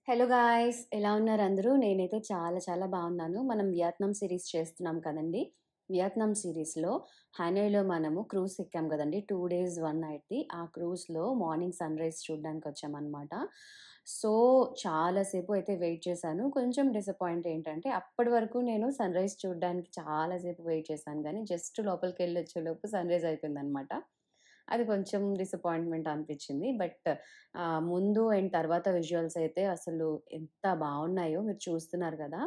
Hello guys! ఎలా ఉన్నారు అందరూ? నేనైతే చాలా చాలా బాగున్నాను. మనం వియత్నాం సిరీస్ చేస్తున్నాం కదండీ! వియత్నాం సిరీస్‌లో హనోయ్‌లో మనము క్రూజ్ ఎక్కాం కదండీ! 2 డేస్ 1 నైట్‌ది. ఆ క్రూజ్‌లో మార్నింగ్ సన్‌రైజ్ చూడ్డానికొచ్చామనమాట. సో, చాలా సేపు అయితే వెయిట్ చేశాను. కొంచెం డిసప్పాయింట్ ఏంటంటే, అప్పటి వరకు నేను సన్‌రైజ్ చూడ్డానికి చాలా సేపు వెయిట్ చేశాను గానీ, జస్ట్ లోపలికెళ్ళొచ్చేలోపు సన్‌రైజ్ అయిపోయిందనమాట. అది కొంచెం డిసప్పాయింట్‌మెంట్ అనిపిచ్చింది. బట్ ముందు అండ్ తర్వాత విజువల్స్ అయితే అసలు ఎంత బావున్నాయో మీరు చూస్తున్నారు గదా!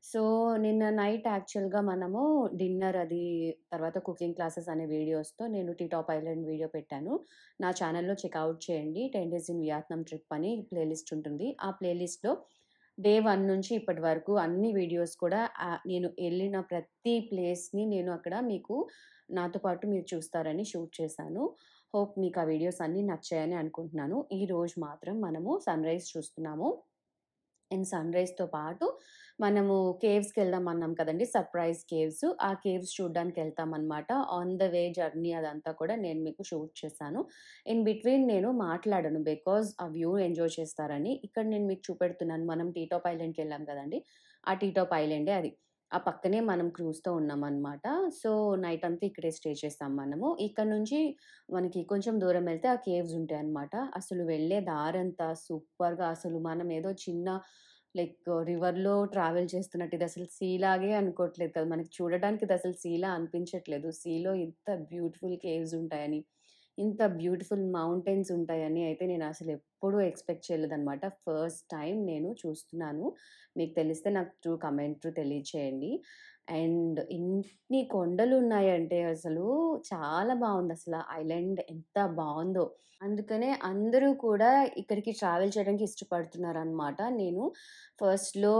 సో, నిన్న నైట్ యాక్చువల్‌గా మనము డిన్నర్ అది తర్వాత కుకింగ్ క్లాసెస్ అనే వీడియోస్‌తో నేను టీ టాప్ ఐలాండ్ వీడియో పెట్టాను. నా ఛానెల్‌లో చెక్‌ఔట్ చేయండి. 10 డేస్ ఇన్ వియత్నాం ట్రిప్ అని ప్లేలిస్ట్ ఉంటుంది. ఆ ప్లేలిస్ట్‌లో డే 1 నుంచి ఇప్పటి వరకు అన్ని వీడియోస్ కూడా నేను ఎళ్ళిన ప్రతి ప్లేస్‌ని నేను అక్కడ మీకు నాతో పాటు మీరు చూస్తారని షూట్ చేశాను. హోప్ మీకు ఆ వీడియోస్ అన్నీ నచ్చాయని అనుకుంటున్నాను. ఈరోజు మాత్రం మనము సన్‌రైజ్ చూస్తున్నాము. అండ్ సన్‌రైజ్‌తో పాటు మనము కేవ్స్‌కెళ్దాం అన్నాం కదండీ! Surprise caves. ఆ కేవ్స్ చూడ్డానికెళ్తామనమాట. ఆన్ ద వే జర్నీ అదంతా కూడా నేను మీకు షూట్ చేశాను. ఇన్ బిట్వీన్ నేను మాట్లాడను. బికాజ్ ఆ వ్యూ ఎంజాయ్ చేస్తారని. ఇక్కడ నేను మీకు చూపెడుతున్నాను. మనం టీ టాప్ ఐలాండ్‌కెళ్ళాం కదండీ! ఆ టీ టాప్ ఐలాండే అది. ఆ పక్కనే మనం క్రూజ్‌తో ఉన్నామనమాట. సో, నైట్ అంతా ఇక్కడే స్టే చేసాం మనము. ఇక్కడ నుంచి మనకి కొంచెం దూరం వెళ్తే ఆ కేవ్స్ ఉంటాయన్నమాట. అసలు వెళ్ళే దారంతా సూపర్‌గా అసలు మనం ఏదో చిన్న రివర్‌లో ట్రావెల్ చేస్తున్నట్టు ఇదసలు సీ లాగే అనుకోవట్లేదు కదా! మనకి చూడడానికి ఇదసలు సీలా అనిపించట్లేదు. సీలో ఇంత బ్యూటిఫుల్ కేవ్స్ ఉంటాయని, ఇంత బ్యూటిఫుల్ మౌంటైన్స్ ఉంటాయని అయితే నేనసలెప్పుడూ ఎక్స్‌పెక్ట్ చేయలేదనమాట. ఫస్ట్ టైమ్ నేను చూస్తున్నాను. మీకు తెలిస్తే నాకు త్రూ కమెంట్ తెలియచేయండి. అండ్ ఇన్ని కొండలున్నాయంటే అసలు చాలా బావుందసల. ఐలాండ్ ఎంత బావుందో! అందుకనే అందరూ కూడా ఇక్కడికి ట్రావెల్ చేయడానికి ఇష్టపడుతున్నారనమాట. నేను ఫస్ట్‌లో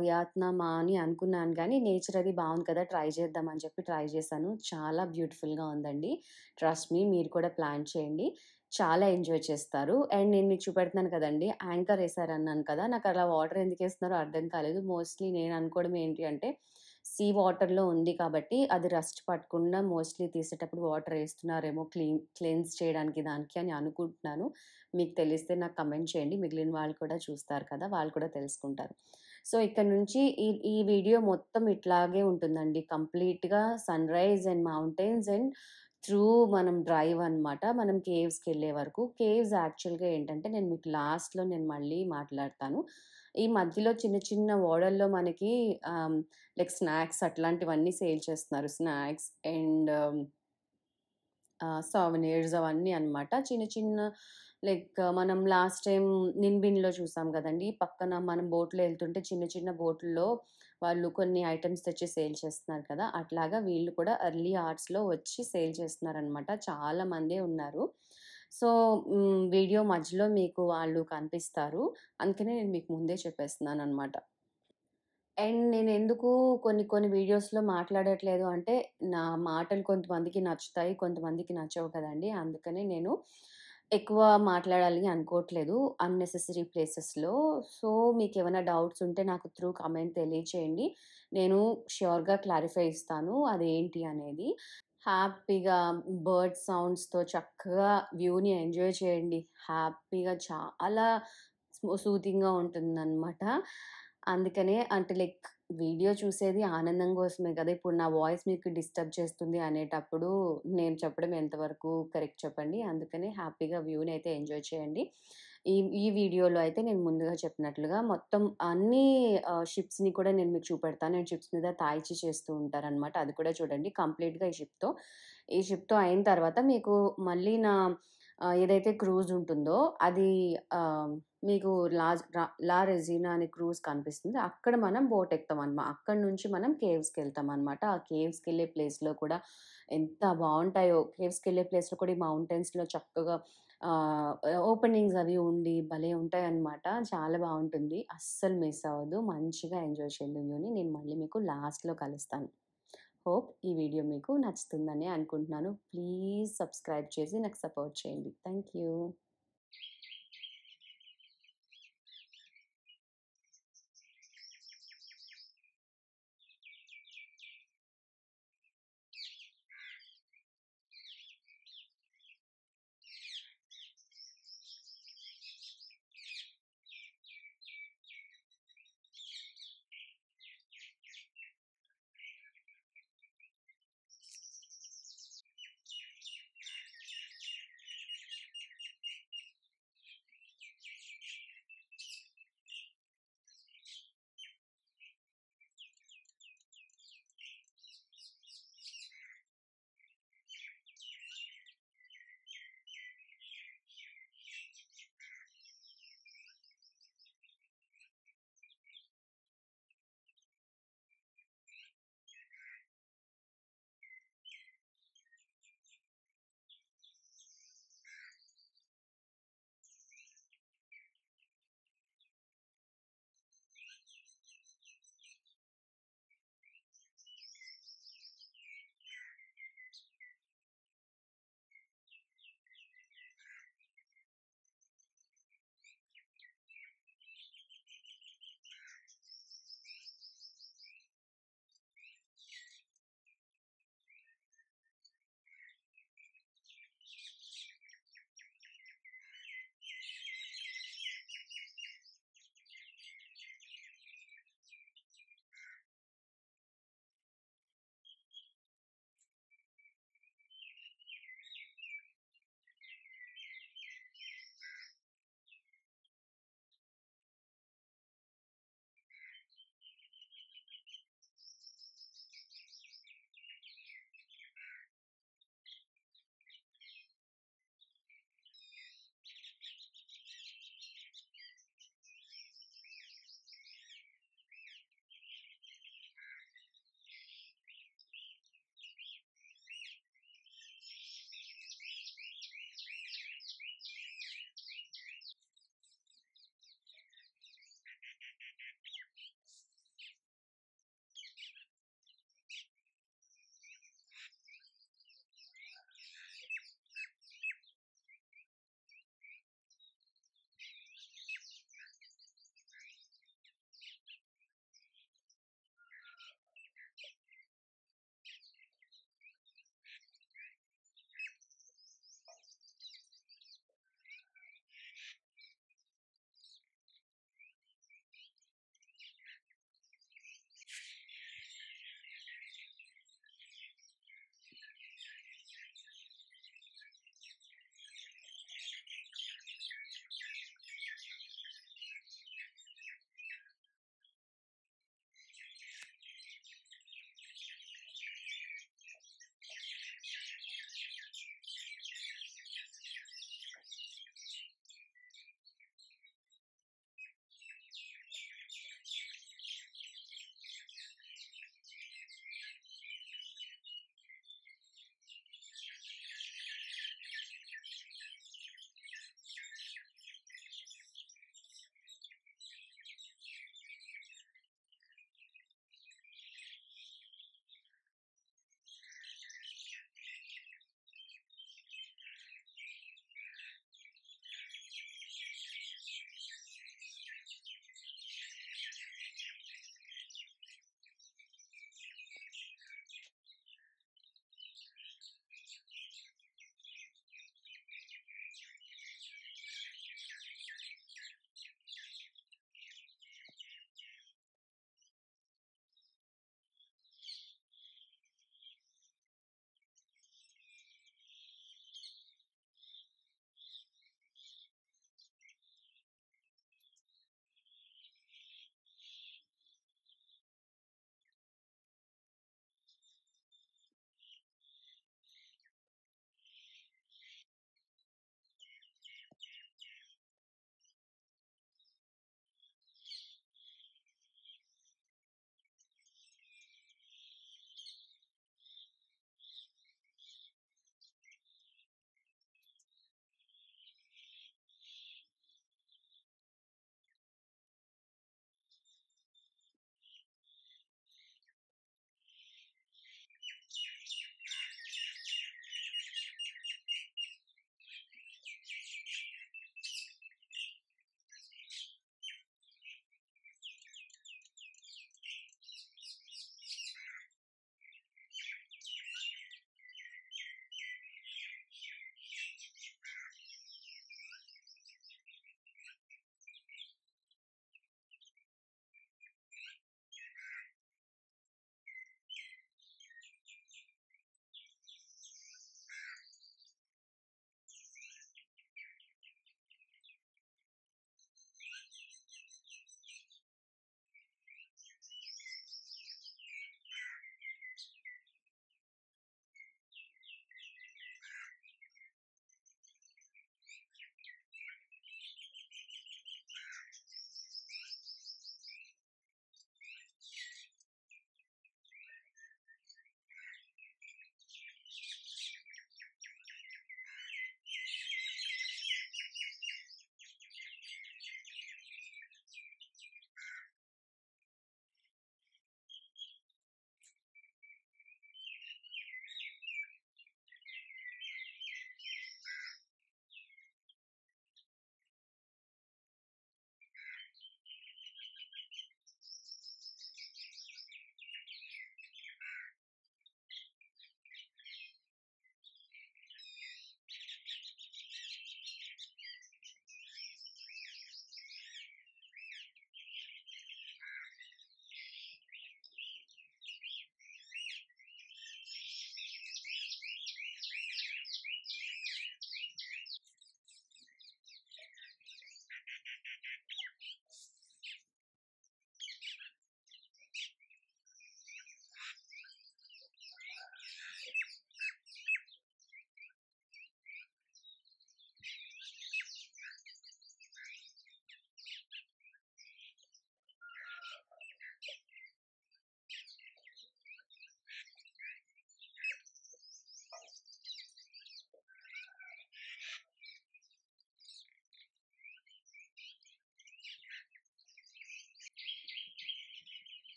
వియత్నామా అని అనుకున్నాను గానీ, నేచర్ అది బావుంది కదా! ట్రై చేద్దాం అని చెప్పి ట్రై చేశాను. చాలా బ్యూటిఫుల్‌గా ఉందండి. ట్రస్ట్ మీ మీరు కూడా ప్లాన్ చేయండి. చాలా ఎంజాయ్ చేస్తారు. అండ్ నేను మీకు చూపెడుతున్నాను కదండీ! యాంకర్ ఏసారన్నాను కదా! నాకలా వాటర్ ఎందుకేస్తున్నారో అర్థం కాలేదు. మోస్ట్‌లీ నేను అనుకోవడం ఏంటి అంటే, సీ వాటర్‌లో ఉంది కాబట్టి అది రస్ట్ పట్టకుండా మోస్ట్‌లీ తీసేటప్పుడు వాటర్ ఏస్తున్నారేమో క్లెన్స్ చేయడానికి దానికి అని అనుకుంటున్నాను. మీకు తెలిస్తే నాకు కమెంట్ చేయండి. మిగిలిన వాళ్ళు కూడా చూస్తారు కదా! వాళ్ళు కూడా తెలుసుకుంటారు. సో, ఇక్కడ నుంచి ఈ ఈ వీడియో మొత్తం ఇట్లాగే ఉంటుందండి. కంప్లీట్‌గా sunrise and mountains and through మనం డ్రైవ్ అనమాట. మనం కేవ్స్‌కెళ్ళే వరకు. కేవ్స్ యాక్చువల్‌గా ఏంటంటే నేను మీకు లాస్ట్‌లో నేను మళ్ళీ మాట్లాడతాను. ఈ మధ్యలో చిన్న చిన్న ఓడల్లో మనకి స్నాక్స్ అట్లాంటివన్నీ సేల్ చేస్తున్నారు. స్నాక్స్ అండ్ సోవెనీర్స్ అవన్నీ అన్నమాట. చిన్న చిన్న మనం లాస్ట్ టైమ్ నింబిన్‌లో చూసాం గదండీ! పక్కన మనం బోట్‌లో ఎళ్తుంటే చిన్న చిన్న బోట్‌ల్లో వాళ్ళు కొన్ని ఐటెమ్స్ తెచ్చి సేల్ చేస్తున్నారు కదా! అట్లాగా వీళ్ళు కూడా ఎర్లీ అవర్స్‌లో వచ్చి సేల్ చేస్తున్నారనమాట. చాలా మందే ఉన్నారు. సో, వీడియో మధ్యలో మీకు వాళ్ళు కనిపిస్తారు. అందుకనే నేను మీకు ముందే చెప్పేస్తున్నాననమాట. అండ్ నేనెందుకు కొన్ని కొన్ని వీడియోస్‌లో మాట్లాడట్లేదు అంటే, నా మాటలు కొంతమందికి నచ్చుతాయి, కొంతమందికి నచ్చవు కదండీ! అందుకనే నేను ఎక్కువ మాట్లాడాలి అనుకోవట్లేదు అన్నెసెసరీ ప్లేసెస్‌లో. సో, మీకేమైనా డౌట్స్ ఉంటే నాకు త్రూ కమెంట్ తెలియచేయండి. నేను ష్యూర్‌గా క్లారిఫై ఇస్తాను అదేంటి అనేది. హ్యాపీగా బర్డ్ సౌండ్స్‌తో చక్కగా వ్యూని ఎంజాయ్ చేయండి. హ్యాపీగా చాలా సూతింగ్‌గా ఉంటుందనమాట. అందుకనే అంటే వీడియో చూసేది ఆనందం కోసమే కదా! ఇప్పుడు నా వాయిస్ మీకు డిస్టర్బ్ చేస్తుంది అనేటప్పుడు నేను చెప్పడం ఎంతవరకు కరెక్ట్ చెప్పండి. అందుకనే హ్యాపీగా వ్యూనయితే ఎంజాయ్ చేయండి. ఈ ఈ వీడియోలో అయితే నేను ముందుగా చెప్పినట్లుగా మొత్తం అన్నీ షిప్స్‌ని కూడా నేను మీకు చూపెడతాను. అండ్ షిప్స్ మీద తాయిచి చేస్తూ ఉంటారనమాట. అది కూడా చూడండి కంప్లీట్‌గా ఈ షిప్‌తో అయిన తర్వాత మీకు మళ్ళీ ఏదైతే క్రూజ్ ఉంటుందో అది ఆహ్, మీకు లా రెజీనా అనే క్రూజ్ కనిపిస్తుంది. అక్కడ మనం బోట్ ఎక్కుతామనమాట. అక్కడి నుంచి మనం కేవ్స్‌కెళ్తామనమాట. ఆ కేవ్స్‌కెళ్ళే ప్లేస్‌లో కూడా ఎంత బావుంటాయో. కేవ్స్‌కెళ్ళే ప్లేస్‌లో కూడా ఈ మౌంటైన్స్‌లో చక్కగా ఆహ్, ఓపెనింగ్స్ అవి ఉండి భలే ఉంటాయన్నమాట. చాలా బావుంటుంది. అస్సలు మిస్ అవ్వద్దు. మంచిగా ఎంజాయ్ చేయండి వ్యూని. నేను మళ్ళీ మీకు లాస్ట్‌లో కలుస్తాను. హోప్ ఈ వీడియో మీకు నచ్చుతుందని అనుకుంటున్నాను. ప్లీజ్ సబ్స్క్రైబ్ చేసి నాకు సపోర్ట్ చేయండి. Thank you.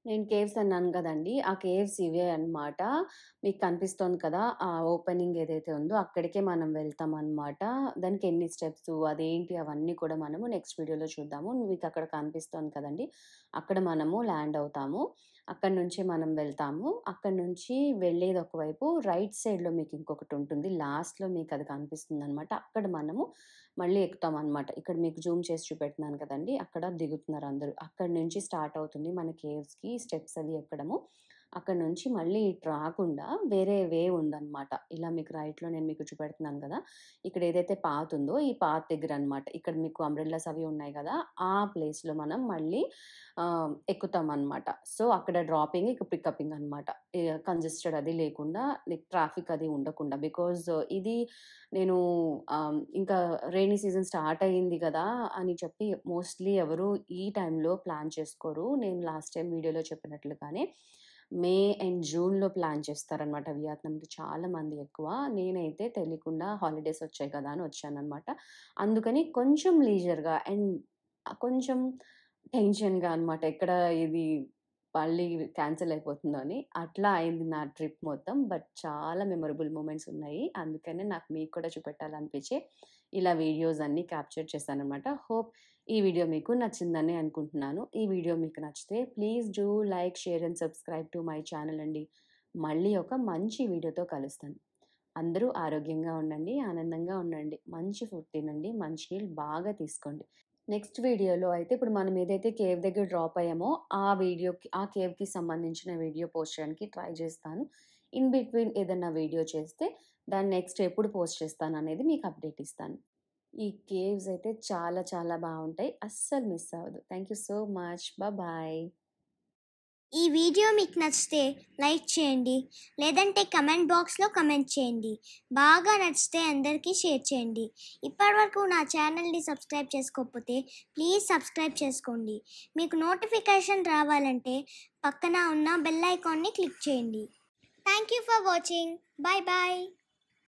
నేను కేవ్స్ అన్నాను కదండీ! ఆ కేవ్స్ ఇవే అన్నమాట. మీకు కనిపిస్తోంది కదా! ఆ ఓపెనింగ్ ఏదైతే ఉందో అక్కడికే మనం వెళ్తామన్నమాట. దానికి ఎన్ని స్టెప్సు, అదేంటి అవన్నీ కూడా మనము నెక్స్ట్ వీడియోలో చూద్దాము. మీకక్కడ కనిపిస్తోంది కదండీ! అక్కడ మనము ల్యాండ్ అవుతాము. అక్కడి నుంచి మనం వెళ్తాము. అక్కడి నుంచి వెళ్ళేది ఒకవైపు, రైట్ సైడ్‌లో మీకు ఇంకొకటుంటుంది. లాస్ట్‌లో మీకది కనిపిస్తుందన్నమాట. అక్కడ మనము మళ్ళీ ఎక్కుతామనమాట. ఇక్కడ మీకు జూమ్ చేసి చూపెడుతున్నాను కదండీ! అక్కడ దిగుతున్నారందరూ. అక్కడి నుంచి స్టార్ట్ అవుతుంది మన కేవ్స్‌కి స్టెప్స్ అవి ఎక్కడము. అక్కడి నుంచి మళ్ళీ ఇటు రాకుండా వేరే వే ఉందనమాట. ఇలా మీకు రైట్‌లో నేను మీకు చూపెడుతున్నాను గదా! ఇక్కడ ఏదైతే పాత్ ఉందో, ఈ పాత్ దగ్గరనమాట. ఇక్కడ మీకు అంబ్రెల్లాస్ అవి ఉన్నాయి గదా! ఆ ప్లేస్‌లో మనం మళ్ళీ ఎక్కుతామనమాట. సో, అక్కడ డ్రాపింగ్, ఇక పికపింగ్ అనమాట. కంజెస్టెడ్ అది లేకుండా, లైక్ ట్రాఫిక్ అది ఉండకుండా. బికాజ్ ఇది నేను ఇంకా రెయినీ సీజన్ స్టార్ట్ అయ్యింది గదా! అని చెప్పి మోస్ట్‌లీ ఎవరు ఈ టైంలో ప్లాన్ చేసుకోరు. నేను లాస్ట్ టైమ్ వీడియోలో చెప్పినట్లుగానే మే అండ్ జూన్‌లో ప్లాన్ చేస్తారనమాట వియత్నాంకి చాలామంది ఎక్కువ. నేనైతే తెలియకుండా హాలిడేస్ వచ్చాయి కదా! అని వచ్చాననమాట. అందుకని కొంచెం లీజర్‌గా అండ్ కొంచెం టెన్షన్‌గా అనమాట. ఎక్కడ ఇది మళ్ళీ క్యాన్సెల్ అయిపోతుందో అని. అట్లా అయింది నా ట్రిప్ మొత్తం. బట్ చాలా మెమరబుల్ మూమెంట్స్ ఉన్నాయి. అందుకనే నాకు మీకు కూడా చూపెట్టాలనిపించి ఇలా వీడియోస్ అన్నీ క్యాప్చర్ చేశాననమాట. హోప్ ఈ వీడియో మీకు నచ్చిందని అనుకుంటున్నాను. ఈ వీడియో మీకు నచ్చితే please do like, share and subscribe to my channel అండి. మళ్ళీ ఒక మంచి వీడియోతో కలుస్తాను. అందరూ ఆరోగ్యంగా ఉండండి, ఆనందంగా ఉండండి. మంచి ఫుడ్ తినండి, మంచినీళ్ళు బాగా తీసుకోండి. నెక్స్ట్ వీడియోలో అయితే ఇప్పుడు మనం ఏదైతే కేవ్ దగ్గర డ్రాప్ అయ్యామో, ఆ కేవ్‌కి సంబంధించిన వీడియో పోస్ట్ చేయడానికి ట్రై చేస్తాను. ఇన్ బిట్వీన్ ఏదన్నా వీడియో చేస్తే దాన్ని నెక్స్ట్ ఎప్పుడు పోస్ట్ చేస్తాననేది మీకు అప్డేట్ ఇస్తాను. ఈ కేవ్స్ అయితే చాలా చాలా బావుంటాయి. అస్సలు మిస్ అవ్వదు. Thank you so much. Bye. ఈ వీడియో మీకు నచ్చితే లైక్ చేయండి, లేదంటే కమెంట్ బాక్స్లో కమెంట్ చేయండి. బాగా నచ్చితే అందరికీ షేర్ చేయండి. ఇప్పటివరకు నా ఛానల్ని సబ్స్క్రైబ్ చేసుకోకపోతే ప్లీజ్ సబ్స్క్రైబ్ చేసుకోండి. మీకు నోటిఫికేషన్ రావాలంటే పక్కన ఉన్న బెల్ ఐకాన్ని క్లిక్ చేయండి. Thank you for watching. Bye bye.